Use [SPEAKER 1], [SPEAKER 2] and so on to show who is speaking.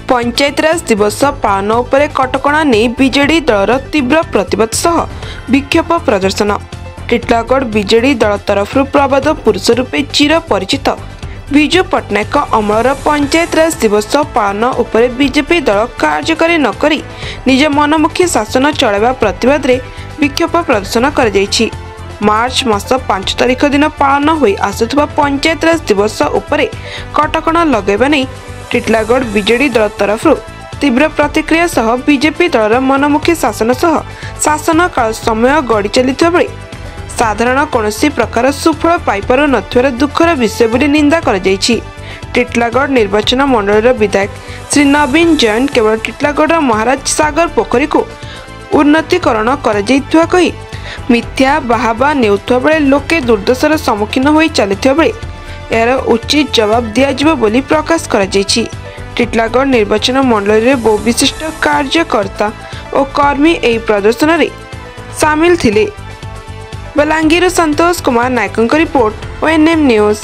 [SPEAKER 1] पंचायतराज दिवस पालन उपरे कटकणा नहीं बीजेडी दलर तीव्र प्रतिवाद सह विक्षोभ प्रदर्शन। टिटलागढ़ बीजेडी दल तरफ प्रवाद पुरुष रूपे चिर परिचित विजु पट्टनायक अमलर पंचायतराज दिवस पालन उपरे बीजेपी दल कार्यकारी नक निज मनमुखी शासन चलाइबा प्रतिवाद रे विक्षोभ प्रदर्शन कर जायछि। मार्च मास 5 तारिख दिन पालन होई आसुथबा पंचायतराज दिवस उपरे कटकणा लगेबा नै टिटलागढ़ बीजेडी दल तरफ तीव्र प्रतिक्रिया सह बीजेपी दलर मनमुखी शासन सह शासन काल समय गड़ी चलता बेले साधारण कौनसी प्रकार सुफल पाइपार नथिबार दुखर विषय बोली निंदा कर जायछि। टिटलागढ़ निर्वाचन मंडल विधायक श्री नवीन जैन केवल टिटलागढ़ महाराज सागर पोखरी को उन्नतीकरण कर जाइथुवा कही मिथ्या बाहाबा नेउथुवा बेले लोके दुर्दशार सम्मुखीन होई चलिथुवा बेले यार उचित जवाब दिया बोली प्रकाश कर जायछि। टिटलागढ़ निर्वाचन मंडल रे बहु विशिष्ट कार्यकर्ता और कर्मी एही प्रदर्शन रे सामिल थिले। Balangir Santosh Kumar Nayak report ONM news.